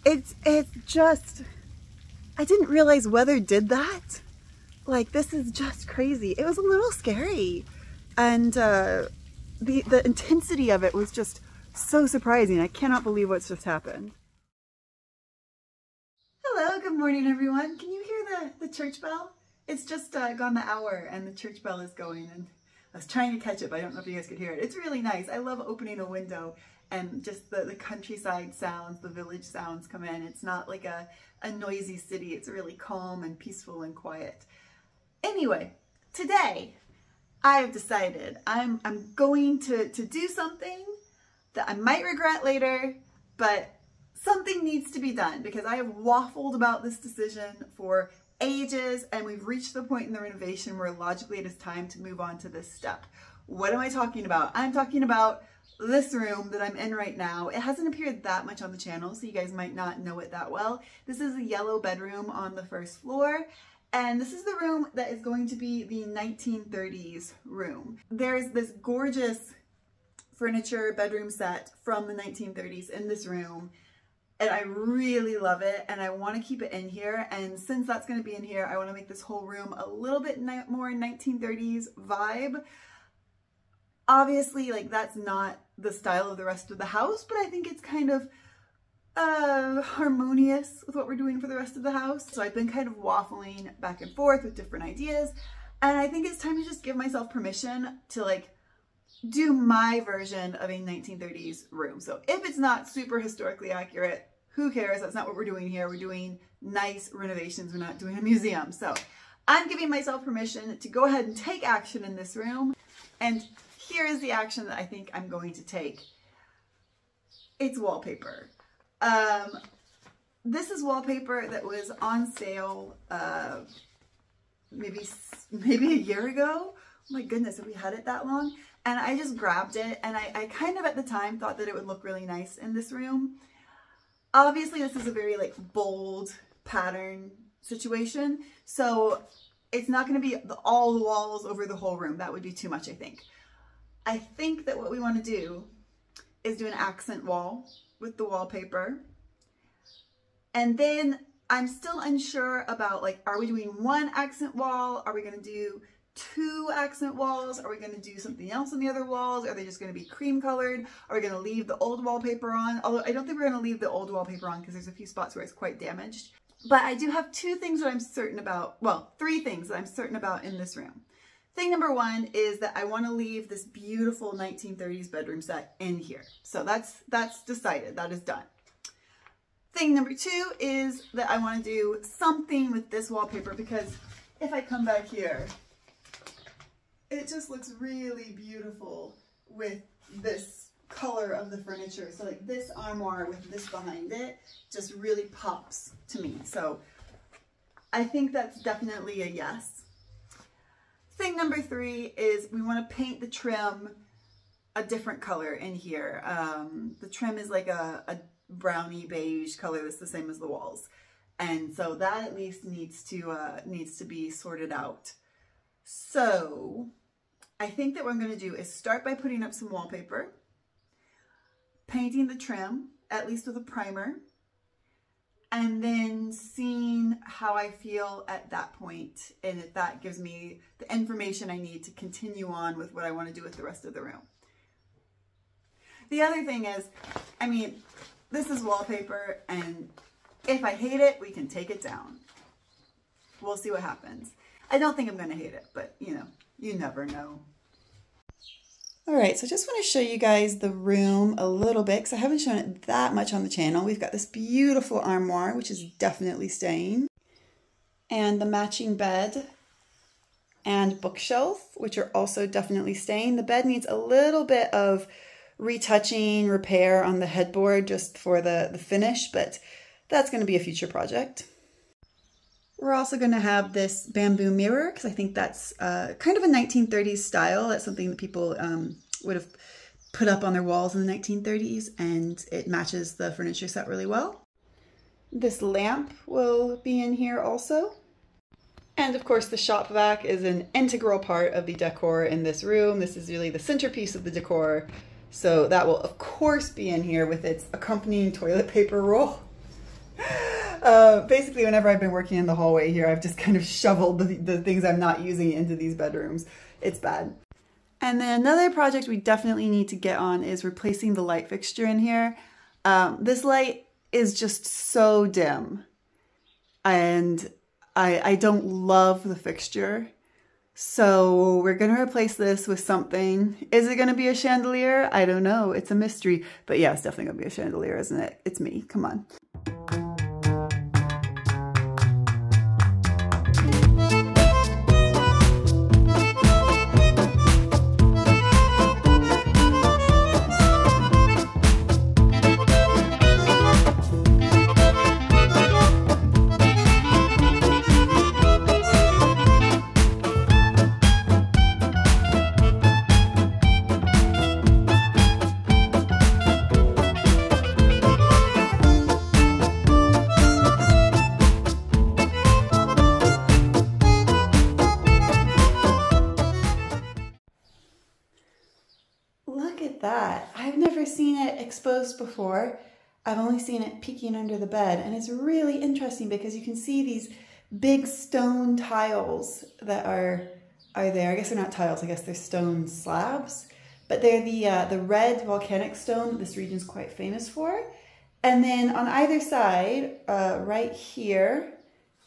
It's just, I didn't realize weather did that. Like, this is just crazy. It was a little scary. And the intensity of it was just so surprising. I cannot believe what's just happened. Hello, good morning everyone. Can you hear the church bell? It's just gone the hour and the church bell is going, and I was trying to catch it, but I don't know if you guys could hear it. It's really nice. I love opening a window and just the countryside sounds, the village sounds come in. It's not like a noisy city. It's really calm and peaceful and quiet. Anyway, today I've decided I'm going to do something that I might regret later, but something needs to be done because I have waffled about this decision for ages, and we've reached the point in the renovation where logically it is time to move on to this step. What am I talking about? I'm talking about this room that I'm in right now. It hasn't appeared that much on the channel, so you guys might not know it that well. This is a yellow bedroom on the first floor, and this is the room that is going to be the 1930s room. There's this gorgeous furniture bedroom set from the 1930s in this room, and I really love it, and I want to keep it in here. And since that's going to be in here, I want to make this whole room a little bit more 1930s vibe. Obviously, like, that's not the style of the rest of the house, but I think it's kind of harmonious with what we're doing for the rest of the house. So I've been kind of waffling back and forth with different ideas, and I think it's time to just give myself permission to, like, do my version of a 1930s room. So if it's not super historically accurate, who cares? That's not what we're doing here. We're doing nice renovations. We're not doing a museum. So I'm giving myself permission to go ahead and take action in this room. And here is the action that I think I'm going to take. It's wallpaper. This is wallpaper that was on sale maybe a year ago. Oh my goodness, have we had it that long? And I just grabbed it, and I kind of at the time thought that it would look really nice in this room. Obviously, this is a very like bold pattern situation, so it's not going to be all the walls over the whole room. That would be too much, I think. I think that what we want to do is do an accent wall with the wallpaper. And then I'm still unsure about, like, are we doing one accent wall? Are we going to do 2 accent walls? Are we going to do something else on the other walls? Are they just going to be cream colored? Are we going to leave the old wallpaper on? Although I don't think we're going to leave the old wallpaper on because there's a few spots where it's quite damaged. But I do have 2 things that I'm certain about, well, 3 things that I'm certain about in this room. Thing number 1 is that I want to leave this beautiful 1930s bedroom set in here. So that's decided, that is done. Thing number 2 is that I want to do something with this wallpaper, because if I come back here, it just looks really beautiful with this color of the furniture. So like this armoire with this behind it just really pops to me. So I think that's definitely a yes. Thing number 3 is we want to paint the trim a different color in here. The trim is like a browny beige color that's the same as the walls. And so that at least needs to be sorted out. So I think that what I'm going to do is start by putting up some wallpaper, painting the trim, at least with a primer, and then seeing how I feel at that point, and if that gives me the information I need to continue on with what I want to do with the rest of the room. The other thing is, I mean, this is wallpaper, and if I hate it, we can take it down. We'll see what happens. I don't think I'm going to hate it, but you know, you never know. All right, so I just want to show you guys the room a little bit because I haven't shown it that much on the channel. We've got this beautiful armoire, which is definitely staying, and the matching bed and bookshelf, which are also definitely staying. The bed needs a little bit of retouching, repair on the headboard just for the finish, but that's going to be a future project. We're also going to have this bamboo mirror because I think that's kind of a 1930s style. That's something that people would have put up on their walls in the 1930s, and it matches the furniture set really well. This lamp will be in here also. And of course the shop vac is an integral part of the decor in this room. This is really the centerpiece of the decor. So that will of course be in here with its accompanying toilet paper roll. Basically, whenever I've been working in the hallway here, I've just kind of shoveled the things I'm not using into these bedrooms. It's bad. And then another project we definitely need to get on is replacing the light fixture in here. This light is just so dim, and I don't love the fixture. So we're going to replace this with something. Is it going to be a chandelier? I don't know. It's a mystery. But yeah, it's definitely going to be a chandelier, isn't it? It's me. Come on. Look at that. I've never seen it exposed before. I've only seen it peeking under the bed, and it's really interesting because you can see these big stone tiles that are there. I guess they're not tiles, I guess they're stone slabs, but they're the red volcanic stone that this region's quite famous for. And then on either side, right here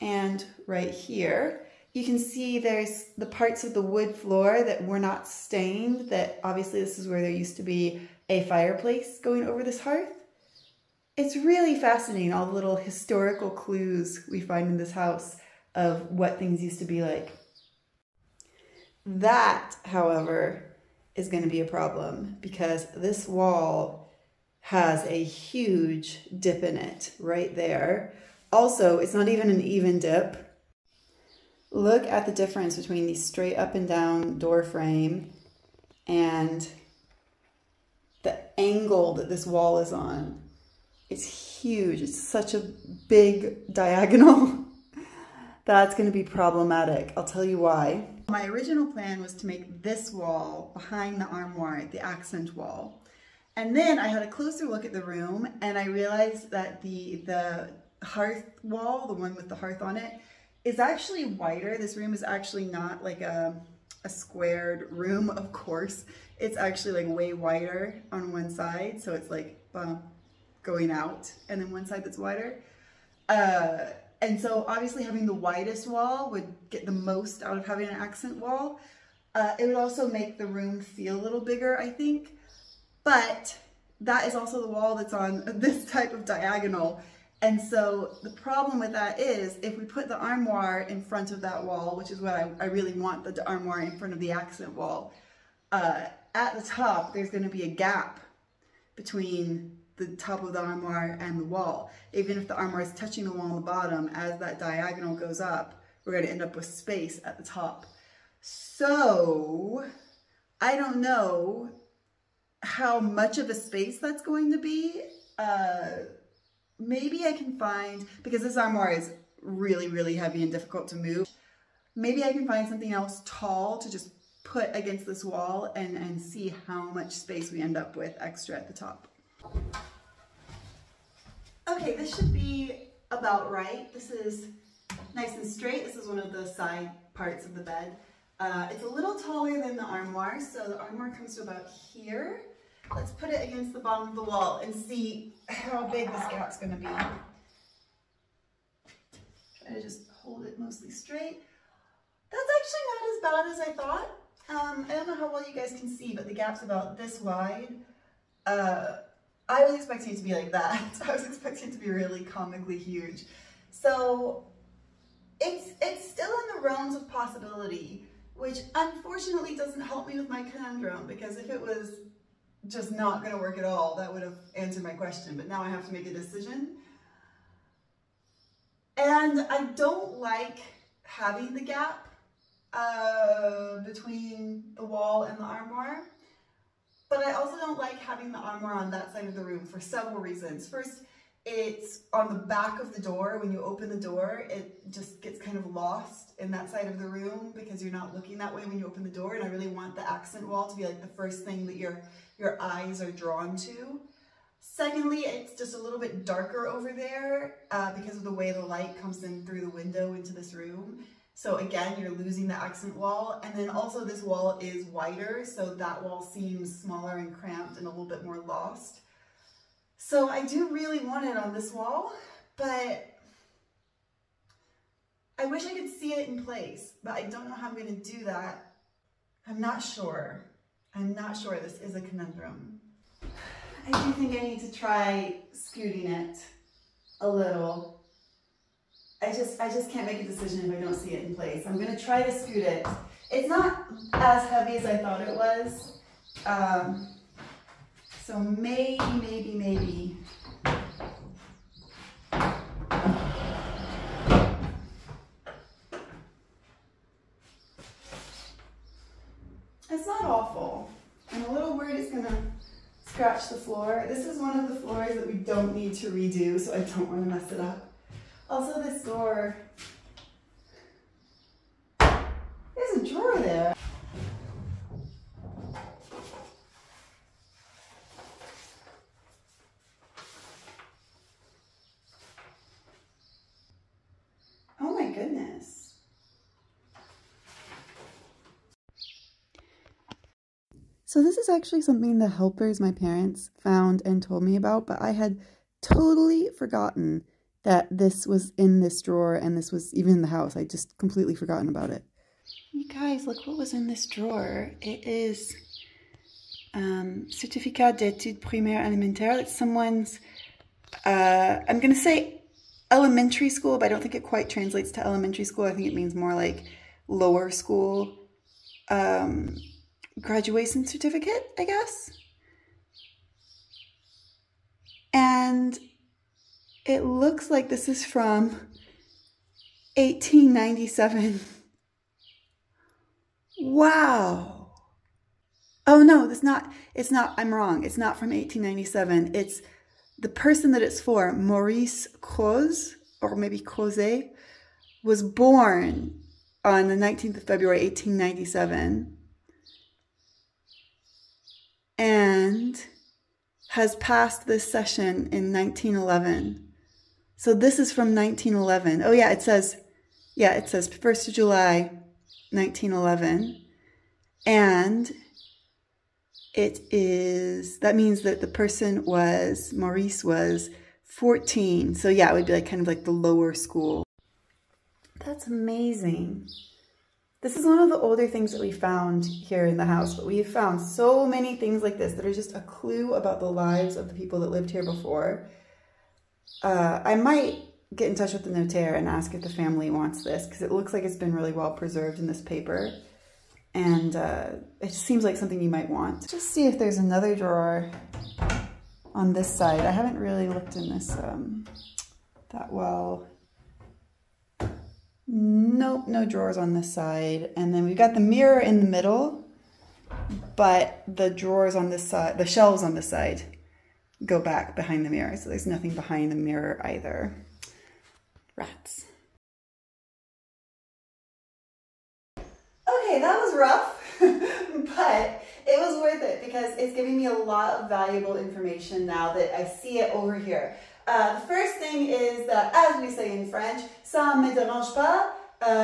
and right here, you can see there's the parts of the wood floor that were not stained, that obviously this is where there used to be a fireplace going over this hearth. It's really fascinating, all the little historical clues we find in this house of what things used to be like. That, however, is going to be a problem because this wall has a huge dip in it right there. Also, it's not even an even dip. Look at the difference between the straight up and down door frame and the angle that this wall is on. It's huge. It's such a big diagonal. That's going to be problematic. I'll tell you why. My original plan was to make this wall behind the armoire, the accent wall. And then I had a closer look at the room and I realized that the hearth wall, the one with the hearth on it, is actually wider. This room is actually not like a squared room, of course. It's actually like way wider on one side. So it's like going out and then one side that's wider. And so obviously having the widest wall would get the most out of having an accent wall. It would also make the room feel a little bigger, I think. But that is also the wall that's on this type of diagonal. And so the problem with that is if we put the armoire in front of that wall, which is what I really want, the armoire in front of the accent wall, at the top, there's going to be a gap between the top of the armoire and the wall. Even if the armoire is touching the wall on the bottom, as that diagonal goes up, we're going to end up with space at the top. So I don't know how much of a space that's going to be. Maybe I can find, because this armoire is really, really heavy and difficult to move, maybe I can find something else tall to just put against this wall and see how much space we end up with extra at the top. Okay, this should be about right. This is nice and straight. This is one of the side parts of the bed. It's a little taller than the armoire, so the armoire comes to about here. Let's put it against the bottom of the wall and see how big this gap's going to be. Try to just hold it mostly straight. That's actually not as bad as I thought. I don't know how well you guys can see, but the gap's about this wide. I was expecting it to be like that. I was expecting it to be really comically huge. So it's still in the realms of possibility, which unfortunately doesn't help me with my conundrum, because if it was just not going to work at all, that would have answered my question. But now I have to make a decision. And I don't like having the gap between the wall and the armoire. But I also don't like having the armoire on that side of the room for several reasons. First, it's on the back of the door. When you open the door, it just gets kind of lost in that side of the room because you're not looking that way when you open the door. And I really want the accent wall to be like the first thing that your eyes are drawn to. Secondly, it's just a little bit darker over there because of the way the light comes in through the window into this room. So again, you're losing the accent wall. And then also this wall is wider, so that wall seems smaller and cramped and a little bit more lost. So I do really want it on this wall, but I wish I could see it in place, but I don't know how I'm going to do that. I'm not sure. I'm not sure. This is a conundrum. I do think I need to try scooting it a little. I just can't make a decision if I don't see it in place. I'm going to try to scoot it. It's not as heavy as I thought it was. So maybe. It's not awful. I'm a little worried it's gonna scratch the floor. This is one of the floors that we don't need to redo, so I don't want to mess it up. Also, this door, there's a drawer there. Oh my goodness. So this is actually something the helpers my parents found and told me about, but I had totally forgotten that this was in this drawer and this was even in the house. I just completely forgotten about it. You guys, look what was in this drawer. It is Certificat d'études primaires élémentaires. It's someone's, I'm going to say elementary school, but I don't think it quite translates to elementary school. I think it means more like lower school. Graduation certificate, I guess. And it looks like this is from 1897. Wow. Oh no, it's not, I'm wrong. It's not from 1897. It's the person that it's for, Maurice Croze, or maybe Croze, was born on the 19th of February, 1897. And has passed this session in 1911. So this is from 1911. Oh yeah, it says 1st of July, 1911. And it is, that means that the person was, Maurice was 14. So yeah, it would be like kind of like the lower school. That's amazing. This is one of the older things that we found here in the house, but we've found so many things like this that are just a clue about the lives of the people that lived here before. I might get in touch with the notaire and ask if the family wants this, because it looks like it's been really well preserved in this paper. And it seems like something you might want. Just see if there's another drawer on this side. I haven't really looked in this that well. Nope, no drawers on this side. And then we've got the mirror in the middle, but the drawers on this side, the shelves on this side go back behind the mirror. So there's nothing behind the mirror either. Rats. Okay, that was rough, but it was worth it because it's giving me a lot of valuable information now that I see it over here. The first thing is that, as we say in French, ça me dérange pas.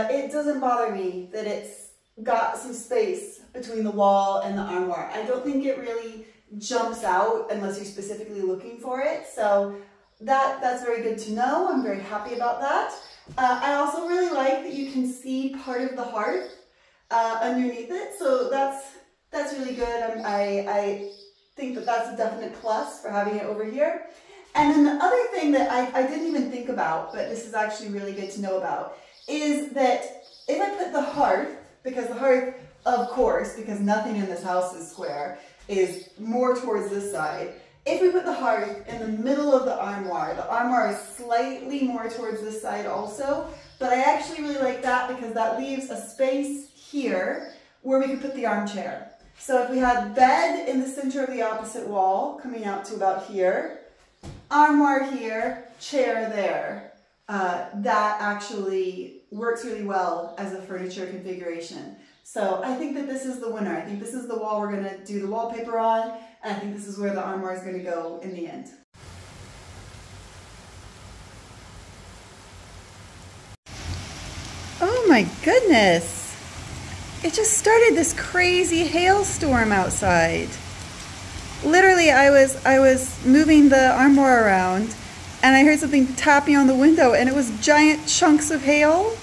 It doesn't bother me that it's got some space between the wall and the armoire. I don't think it really jumps out unless you're specifically looking for it. So that's very good to know. I'm very happy about that. I also really like that you can see part of the hearth underneath it. So that's really good. I think that that's a definite plus for having it over here. And then the other thing that I didn't even think about, but this is actually really good to know about, is that if I put the hearth, because the hearth, of course, because nothing in this house is square, is more towards this side. If we put the hearth in the middle of the armoire is slightly more towards this side also, but I actually really like that because that leaves a space here where we could put the armchair. So if we had bed in the center of the opposite wall, coming out to about here, armoire here, chair there. That actually works really well as a furniture configuration. So I think that this is the winner. I think this is the wall we're going to do the wallpaper on. And I think this is where the armoire is going to go in the end. Oh my goodness. It just started this crazy hailstorm outside. Literally, I was moving the armoire around and I heard something tapping on the window and it was giant chunks of hail.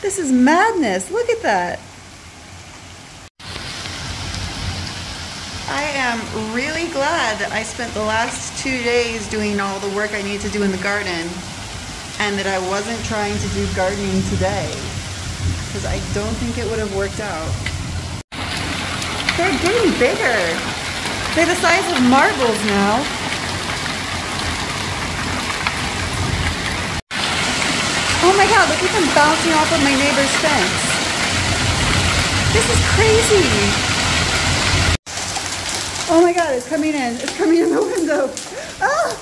This is madness. Look at that. I am really glad that I spent the last 2 days doing all the work I need to do in the garden and that I wasn't trying to do gardening today, because I don't think it would have worked out. They're getting bigger. They're the size of marbles now. Oh my god, look at them bouncing off of my neighbor's fence. This is crazy. Oh my god, it's coming in. It's coming in the window. Ah!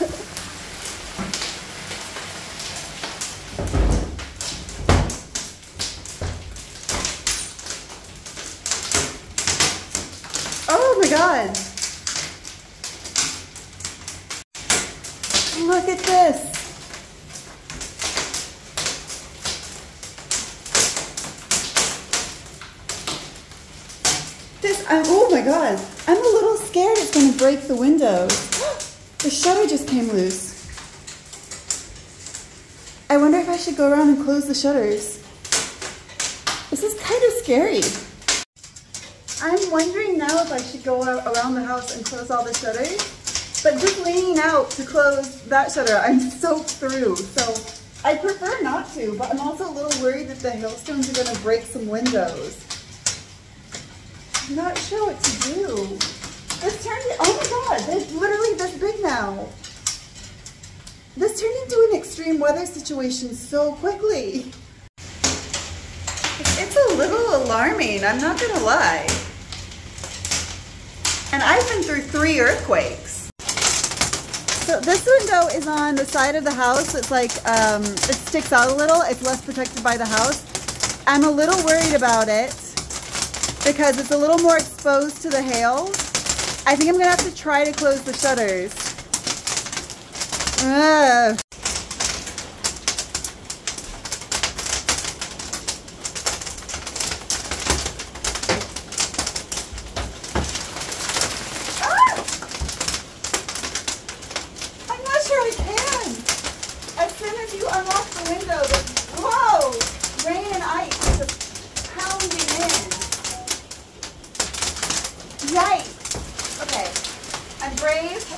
Oh my god. Look at this. Oh my god, I'm a little scared it's going to break the windows. The shutter just came loose. I wonder if I should go around and close the shutters. This is kind of scary. I'm wondering now if I should go around the house and close all the shutters, but just leaning out to close that shutter, I'm soaked through, so I prefer not to, but I'm also a little worried that the hailstones are going to break some windows. I'm not sure what to do. This turned, oh my god, it's literally this big now. This turned into an extreme weather situation so quickly. It's a little alarming, I'm not gonna lie. And I've been through 3 earthquakes. So this window is on the side of the house. It's like, it sticks out a little. It's less protected by the house. I'm a little worried about it, because it's a little more exposed to the hail. I think I'm gonna have to try to close the shutters. Ugh. Ah! I'm not sure I can. As soon as you unlock the window, whoa! Rain and ice just pounding in. Yikes! Okay,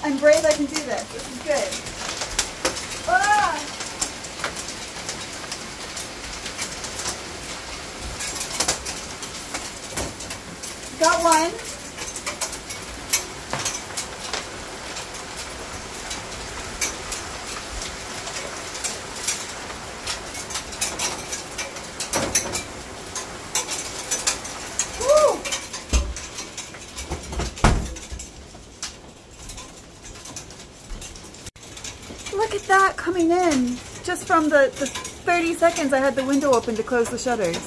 I'm brave, I can do this. This is good. Ah! Got one. Look at that coming in, just from the 30 seconds I had the window open to close the shutters.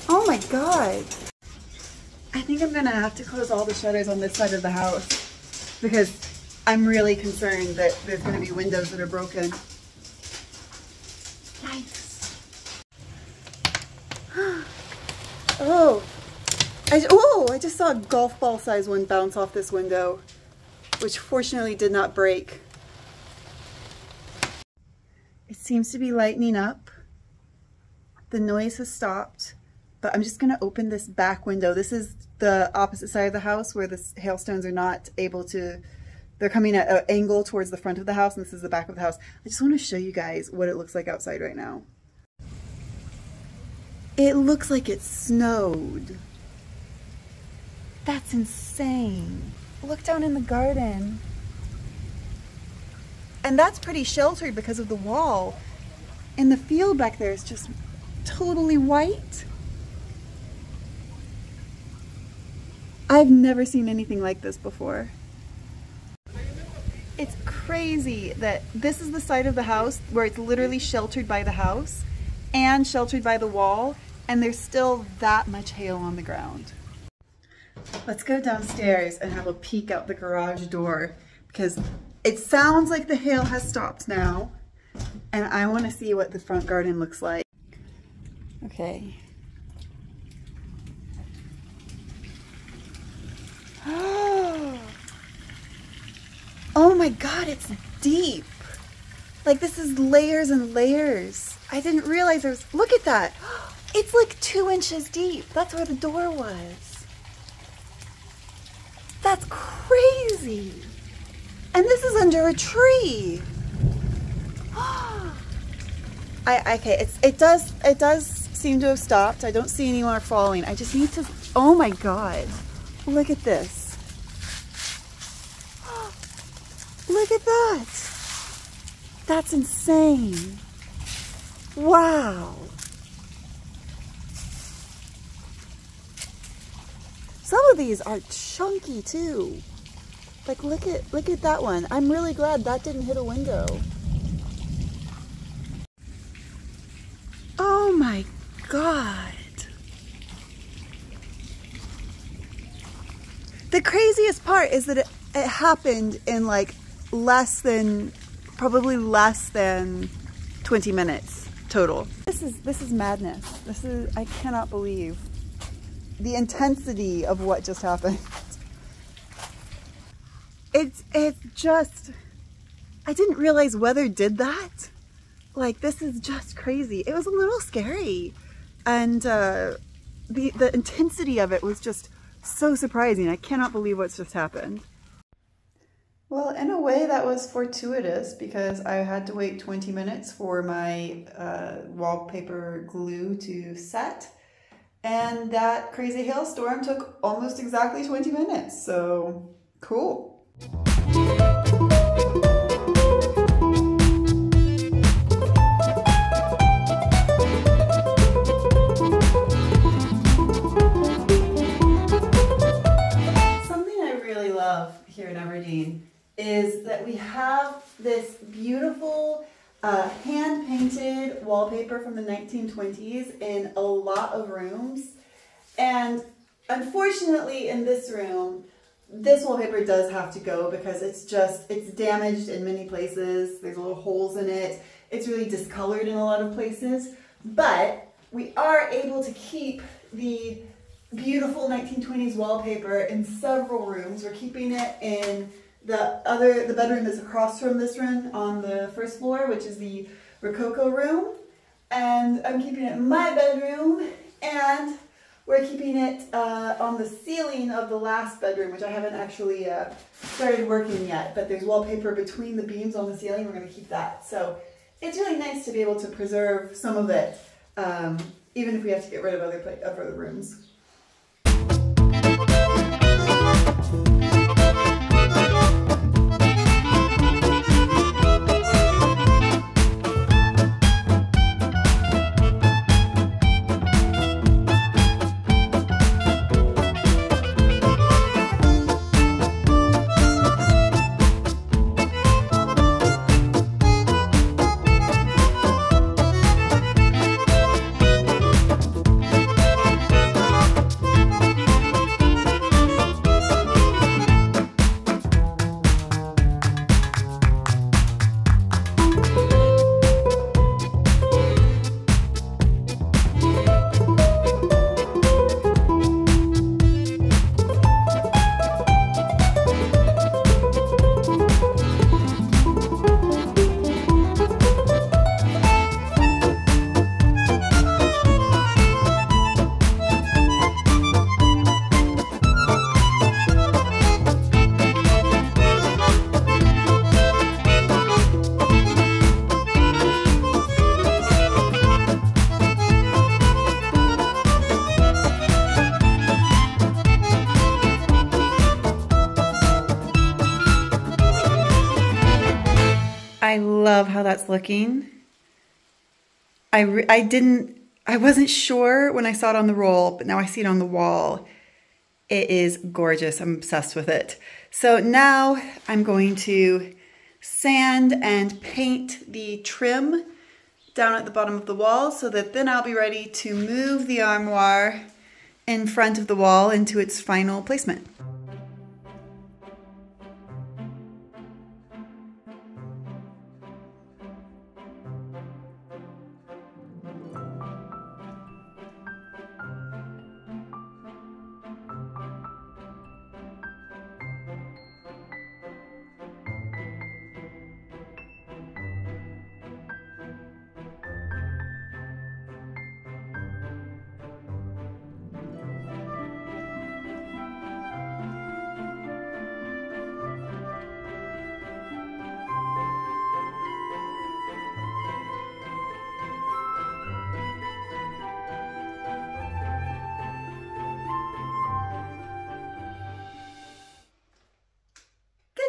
Oh my god. I think I'm gonna have to close all the shutters on this side of the house because I'm really concerned that there's gonna be windows that are broken. Yikes. Oh, I just saw a golf ball size one bounce off this window, which fortunately did not break. It seems to be lightening up. The noise has stopped, but I'm just gonna open this back window. This is the opposite side of the house where the hailstones are not able to, they're coming at an angle towards the front of the house, and this is the back of the house. I just wanna show you guys what it looks like outside right now. It looks like it snowed. That's insane. Look down in the garden. And that's pretty sheltered because of the wall. And the field back there is just totally white. I've never seen anything like this before. It's crazy that this is the side of the house where it's literally sheltered by the house and sheltered by the wall, and there's still that much hail on the ground. Let's go downstairs and have a peek out the garage door because it sounds like the hail has stopped now, and I want to see what the front garden looks like. Okay. Oh my God, it's deep. Like this is layers and layers. I didn't realize there was, look at that. It's like 2 inches deep. That's where the door was. That's crazy. And this is under a tree. Okay, it does seem to have stopped. I don't see any more falling. I just need to, oh my God. Look at this. Look at that. That's insane. Wow. Some of these are chunky too. Like look at that one. I'm really glad that didn't hit a window. Oh my God. The craziest part is that it happened in like probably less than 20 minutes total. This is madness. I cannot believe the intensity of what just happened. It's just, I didn't realize weather did that. Like this is just crazy. It was a little scary, and the intensity of it was just so surprising. I cannot believe what's just happened. Well, in a way that was fortuitous because I had to wait 20 minutes for my wallpaper glue to set, and that crazy hailstorm took almost exactly 20 minutes, so cool. Something I really love here in Everdeen is that we have this beautiful hand-painted wallpaper from the 1920s in a lot of rooms. And unfortunately in this room, this wallpaper does have to go because it's damaged in many places. There's little holes in it. It's really discolored in a lot of places. But we are able to keep the beautiful 1920s wallpaper in several rooms. We're keeping it in the bedroom that's across from this room on the first floor, which is the Rococo room. And I'm keeping it in my bedroom, and we're keeping it on the ceiling of the last bedroom, which I haven't actually started working yet, but there's wallpaper between the beams on the ceiling. We're going to keep that. So it's really nice to be able to preserve some of it, even if we have to get rid of other rooms. I love how that's looking. I wasn't sure when I saw it on the roll, but now I see it on the wall. It is gorgeous. I'm obsessed with it. So now I'm going to sand and paint the trim down at the bottom of the wall so that then I'll be ready to move the armoire in front of the wall into its final placement.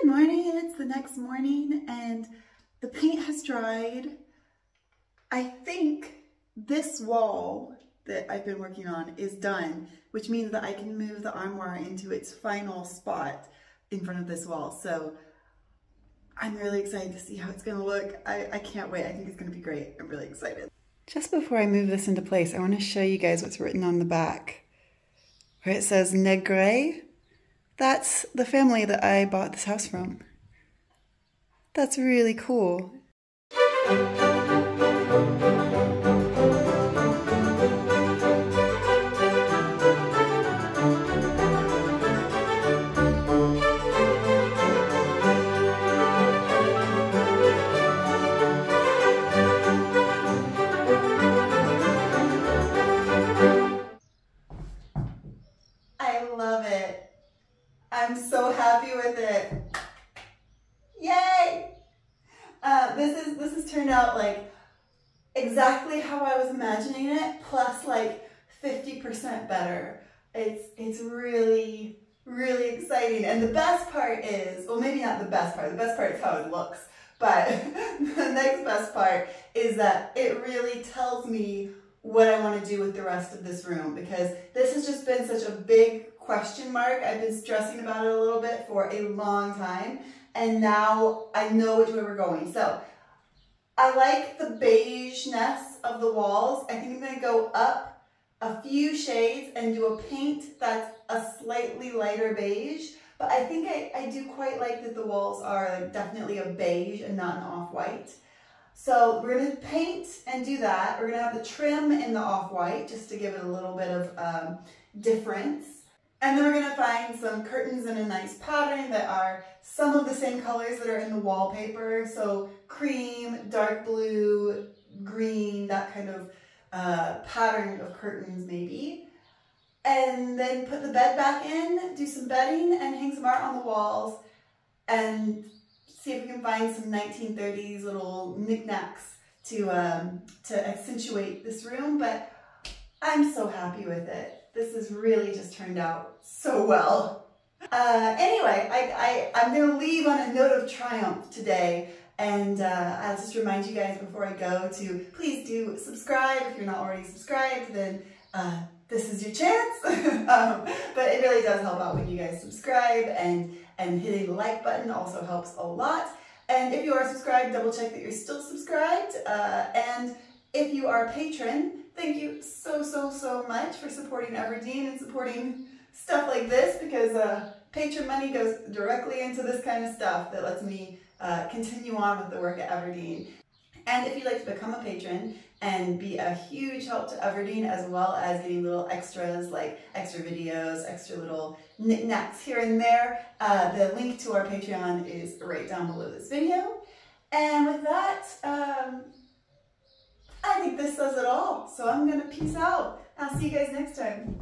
Good morning, it's the next morning and the paint has dried. I think this wall that I've been working on is done, which means that I can move the armoire into its final spot in front of this wall. So I'm really excited to see how it's gonna look. I can't wait, I think it's gonna be great. I'm really excited. Just before I move this into place, I wanna show you guys what's written on the back, where it says Negre. That's the family that I bought this house from. That's really cool. I love it. I'm so happy with it. Yay! This has turned out like exactly how I was imagining it, plus like 50% better. It's really, really exciting. And the best part is, well, maybe not the best part is how it looks, but the next best part is that it really tells me what I want to do with the rest of this room, because this has just been such a big question mark. I've been stressing about it a little bit for a long time, and now I know which way we're going. So I like the beigeness of the walls. I think I'm going to go up a few shades and do a paint that's a slightly lighter beige, but I think I do quite like that the walls are like definitely a beige and not an off-white. So we're going to paint and do that. We're going to have the trim in the off-white just to give it a little bit of difference. And then we're going to find some curtains in a nice pattern that are some of the same colors that are in the wallpaper. So cream, dark blue, green, that kind of pattern of curtains maybe. And then put the bed back in, do some bedding, and hang some art on the walls. And see if we can find some 1930s little knickknacks to accentuate this room. But I'm so happy with it. This has really just turned out so well. Anyway, I'm going to leave on a note of triumph today. And I'll just remind you guys before I go to please do subscribe. If you're not already subscribed, then this is your chance. But it really does help out when you guys subscribe, and hitting the like button also helps a lot. And if you are subscribed, double check that you're still subscribed. And if you are a patron, thank you so much for supporting Everdeen and supporting stuff like this, because patron money goes directly into this kind of stuff that lets me continue on with the work at Everdeen. And if you'd like to become a patron and be a huge help to Everdeen, as well as getting little extras like extra videos, extra little knickknacks here and there, the link to our Patreon is right down below this video. And with that, I think this says it all. So I'm going to peace out. I'll see you guys next time.